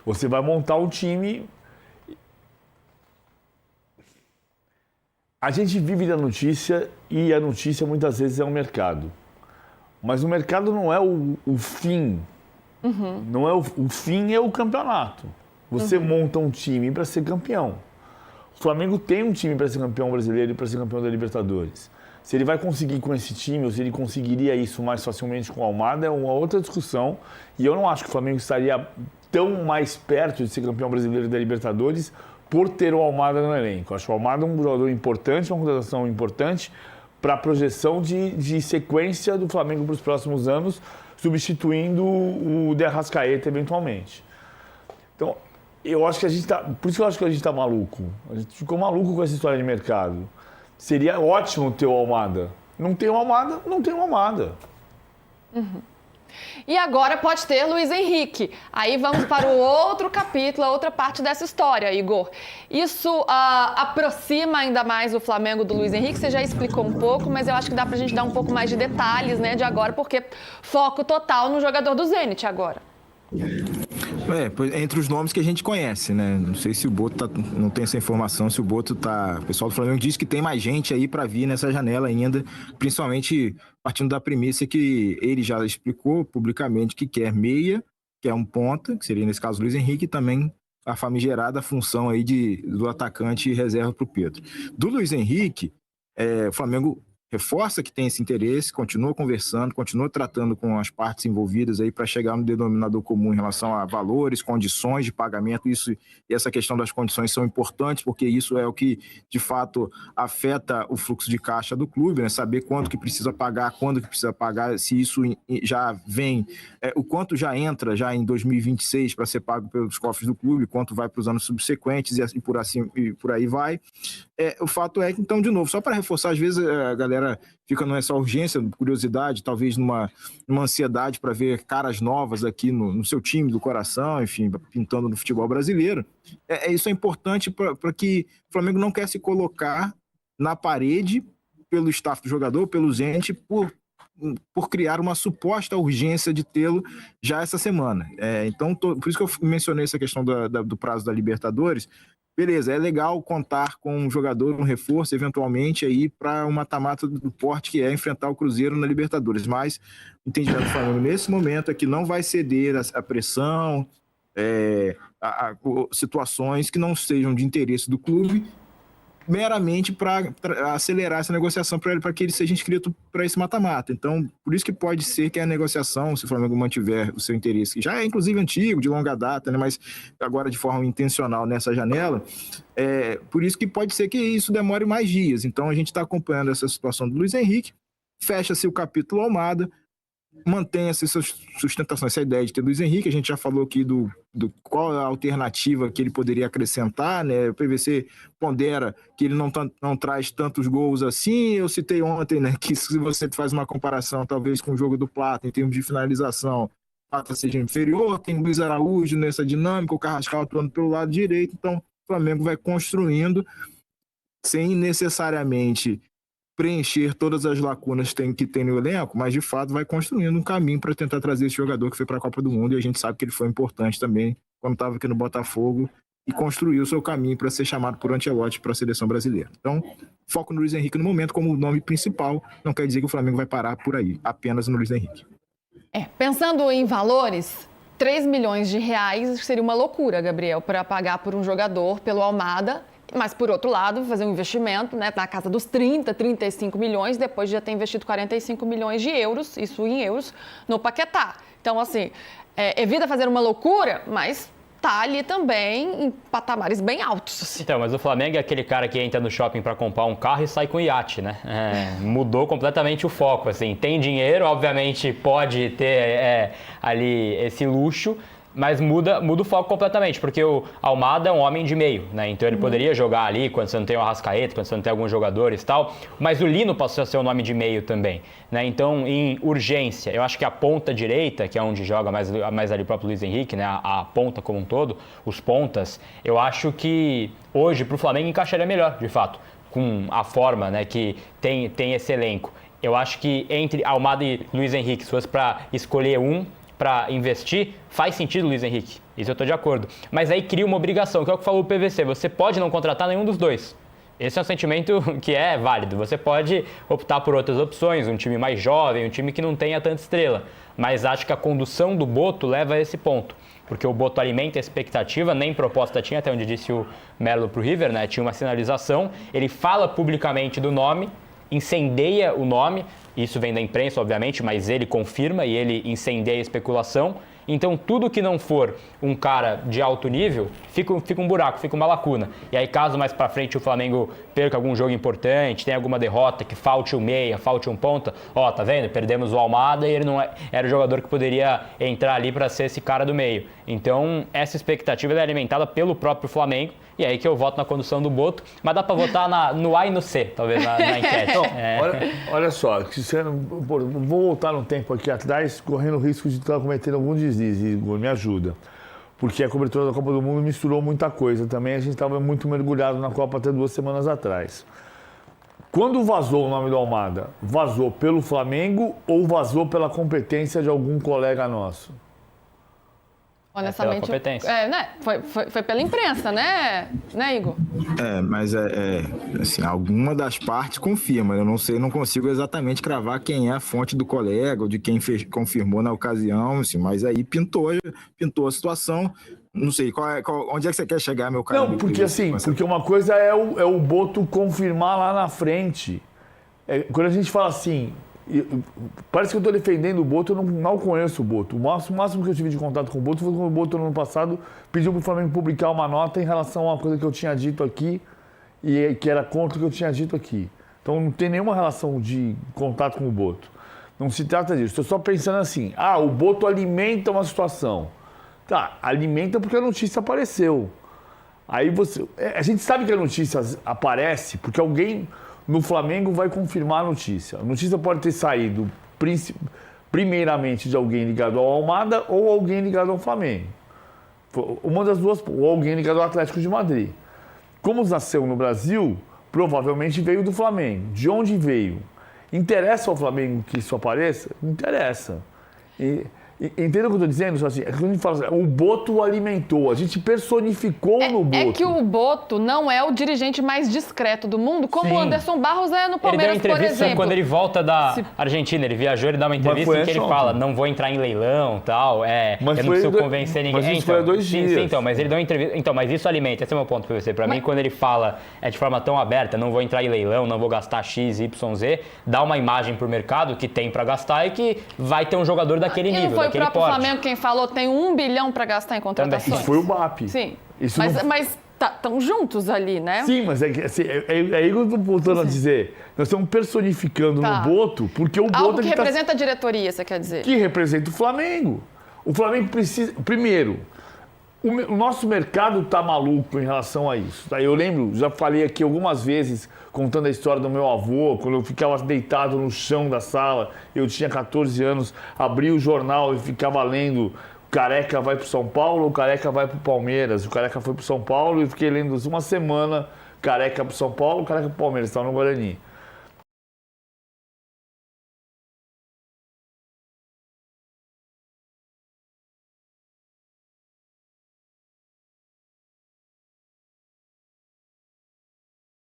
Você vai montar um time... A gente vive da notícia e a notícia muitas vezes é o mercado. Mas o mercado não é o fim. Não é o fim é o campeonato. Você monta um time para ser campeão. O Flamengo tem um time para ser campeão brasileiro e para ser campeão da Libertadores. Se ele vai conseguir com esse time, ou se ele conseguiria isso mais facilmente com o Almada, é uma outra discussão. E eu não acho que o Flamengo estaria tão mais perto de ser campeão brasileiro da Libertadores por ter o Almada no elenco. Eu acho o Almada um jogador importante, uma contratação importante para a projeção de sequência do Flamengo para os próximos anos, substituindo o De Arrascaeta eventualmente. Então, eu acho que a gente está... Por isso que eu acho que a gente está maluco. A gente ficou maluco com essa história de mercado. Seria ótimo ter o Almada. Não tem o Almada, não tem o Almada. E agora pode ter Luiz Henrique. Aí vamos para o outro capítulo, a outra parte dessa história, Igor. Isso aproxima ainda mais o Flamengo do Luiz Henrique. Você já explicou um pouco, mas eu acho que dá para a gente dar um pouco mais de detalhes, né, de agora, porque foco total no jogador do Zenit agora. Entre os nomes que a gente conhece, né? Não sei se o Boto não tem essa informação, se o Boto tá... O pessoal do Flamengo diz que tem mais gente aí para vir nessa janela ainda, principalmente partindo da premissa que ele já explicou publicamente que quer meia, que é um ponta, que seria nesse caso o Luiz Henrique, e também a famigerada função aí do atacante reserva para o Pedro. Do Luiz Henrique, o Flamengo reforça que tem esse interesse, continua conversando, continua tratando com as partes envolvidas aí para chegar no denominador comum em relação a valores, condições de pagamento. Isso e essa questão das condições são importantes, porque isso é o que de fato afeta o fluxo de caixa do clube, né? Saber quanto que precisa pagar, quando que precisa pagar, se isso já vem, o quanto já entra já em 2026 para ser pago pelos cofres do clube, quanto vai para os anos subsequentes e por aí vai. O fato é que, então, de novo, só para reforçar, às vezes a galera fica nessa urgência, curiosidade, talvez numa ansiedade para ver caras novas aqui no seu time do coração, enfim, pintando no futebol brasileiro. Isso é importante para que o Flamengo não quer se colocar na parede pelo staff do jogador, pelo Zenit, por criar uma suposta urgência de tê-lo já essa semana. Então, por isso que eu mencionei essa questão do prazo da Libertadores. Beleza, é legal contar com um jogador, um reforço, eventualmente, aí para um mata-mata do porte que é enfrentar o Cruzeiro na Libertadores. Mas o entendimento do Flamengo nesse momento é que não vai ceder a pressão, a situações que não sejam de interesse do clube, meramente para acelerar essa negociação para que ele seja inscrito para esse mata-mata. Então, por isso que pode ser que a negociação, se o Flamengo mantiver o seu interesse, que já é inclusive antigo, de longa data, né, mas agora de forma intencional nessa janela, por isso que pode ser que isso demore mais dias. Então, a gente está acompanhando essa situação do Luiz Henrique, fecha-se o capítulo Almada, mantém essa sustentação, essa ideia de ter Luiz Henrique. A gente já falou aqui do qual é a alternativa que ele poderia acrescentar, né? O PVC pondera que ele não traz tantos gols assim. Eu citei ontem, né, que se você faz uma comparação talvez com o jogo do Plata em termos de finalização, o Plata seja inferior, tem Luiz Araújo nessa dinâmica, o Carrascal atuando pelo lado direito. Então o Flamengo vai construindo sem necessariamente preencher todas as lacunas que tem no elenco, mas de fato vai construindo um caminho para tentar trazer esse jogador que foi para a Copa do Mundo, e a gente sabe que ele foi importante também quando estava aqui no Botafogo e construiu o seu caminho para ser chamado por Ancelotti para a seleção brasileira. Então, foco no Luiz Henrique no momento como nome principal, não quer dizer que o Flamengo vai parar por aí, apenas no Luiz Henrique. Pensando em valores, 3 milhões de reais seria uma loucura, Gabriel, para pagar por um jogador pelo Almada. Mas, por outro lado, fazer um investimento, né, na casa dos 30, 35 milhões, depois de já ter investido 45 milhões de euros, isso em euros, no Paquetá. Então, assim, evita fazer uma loucura, mas tá ali também em patamares bem altos. Assim. Então, mas o Flamengo é aquele cara que entra no shopping para comprar um carro e sai com iate, né? Mudou completamente o foco, assim. Tem dinheiro, obviamente pode ter ali esse luxo, mas muda o foco completamente, porque o Almada é um homem de meio, né? Então ele poderia jogar ali quando você não tem o Arrascaeta, quando você não tem alguns jogadores e tal, mas o Lino passou a ser um nome de meio também, né? Então, em urgência, eu acho que a ponta direita, que é onde joga mais ali o próprio Luiz Henrique, né? A ponta como um todo, os pontas, eu acho que hoje pro Flamengo encaixaria melhor, de fato, com a forma, né, que tem esse elenco. Eu acho que entre Almada e Luiz Henrique, se fosse para escolher um, para investir, faz sentido o Luiz Henrique. Isso eu estou de acordo. Mas aí cria uma obrigação, que é o que falou o PVC. Você pode não contratar nenhum dos dois. Esse é um sentimento que é válido. Você pode optar por outras opções, um time mais jovem, um time que não tenha tanta estrela. Mas acho que a condução do Boto leva a esse ponto. Porque o Boto alimenta a expectativa, nem proposta tinha, até onde disse o Melo pro River, né? Tinha uma sinalização. Ele fala publicamente do nome, incendeia o nome. Isso vem da imprensa, obviamente, mas ele confirma e ele incendeia a especulação. Então, tudo que não for um cara de alto nível, fica um buraco, fica uma lacuna. E aí, caso mais pra frente o Flamengo perca algum jogo importante, tenha alguma derrota, que falte um meia, falte um ponta, ó, tá vendo? Perdemos o Almada e ele não era o jogador que poderia entrar ali para ser esse cara do meio. Então, essa expectativa é alimentada pelo próprio Flamengo. E aí que eu voto na condução do Boto, mas dá para votar no A e no C, talvez, na enquete. Não, olha só, vou voltar no tempo aqui atrás, correndo o risco de estar cometendo algum deslize, Igor, me ajuda. Porque a cobertura da Copa do Mundo misturou muita coisa também, a gente estava muito mergulhado na Copa até 2 semanas atrás. Quando vazou o nome do Almada, vazou pelo Flamengo ou vazou pela competência de algum colega nosso? Honestamente, pela competência. Né? Foi pela imprensa, né, Igor? Mas assim, alguma das partes confirma. Eu não sei, não consigo exatamente cravar quem é a fonte do colega ou de quem confirmou na ocasião, assim, mas aí pintou a situação. Não sei, onde é que você quer chegar, meu cara? Não, porque assim, porque uma coisa é o Boto confirmar lá na frente. Quando a gente fala assim, parece que eu estou defendendo o Boto, eu não conheço o Boto. O máximo que eu tive de contato com o Boto foi quando o Boto, no ano passado, pediu para o Flamengo publicar uma nota em relação a uma coisa que eu tinha dito aqui e que era contra o que eu tinha dito aqui. Então não tem nenhuma relação de contato com o Boto. Não se trata disso. Estou só pensando assim, o Boto alimenta uma situação. Tá, alimenta porque a notícia apareceu. Aí a gente sabe que a notícia aparece porque alguém no Flamengo vai confirmar a notícia. A notícia pode ter saído primeiramente de alguém ligado ao Almada ou alguém ligado ao Flamengo. Uma das duas, ou alguém ligado ao Atlético de Madrid. Como nasceu no Brasil, provavelmente veio do Flamengo. De onde veio? Interessa ao Flamengo que isso apareça? Interessa. Entendeu o que eu estou dizendo? Assim, quando a gente fala assim, o Boto alimentou, a gente personificou no Boto. É que o Boto não é o dirigente mais discreto do mundo, como o Anderson Barros é no Palmeiras, ele deu por entrevista exemplo. Quando ele volta da Argentina, ele viajou, ele dá uma entrevista em que ele fala, não vou entrar em leilão, tal, eu não preciso convencer ninguém. Mas isso foi há 2 dias. Sim, então, mas ele deu uma entrevista, então, mas isso alimenta, esse é o meu ponto para você. Para mim, quando ele fala de forma tão aberta, não vou entrar em leilão, não vou gastar X, Y, Z, dá uma imagem pro mercado que tem para gastar e que vai ter um jogador daquele nível, daquele porte. Flamengo, quem falou, tem 1 bilhão para gastar em contratações. Isso foi o BAP. Sim, isso mas estão juntos ali, né? Sim, mas aí que eu estou voltando a dizer. Nós estamos personificando no Boto, porque o Boto... Algo que representa a diretoria, você quer dizer? Que representa o Flamengo. O Flamengo precisa... Primeiro, o nosso mercado está maluco em relação a isso. Eu lembro, já falei aqui algumas vezes, contando a história do meu avô, quando eu ficava deitado no chão da sala, eu tinha 14 anos, abria o jornal e ficava lendo o Careca vai para o São Paulo, o Careca vai para o Palmeiras. O Careca foi para o São Paulo e fiquei lendo uma semana Careca para o São Paulo, Careca para o Palmeiras, estava no Guarani.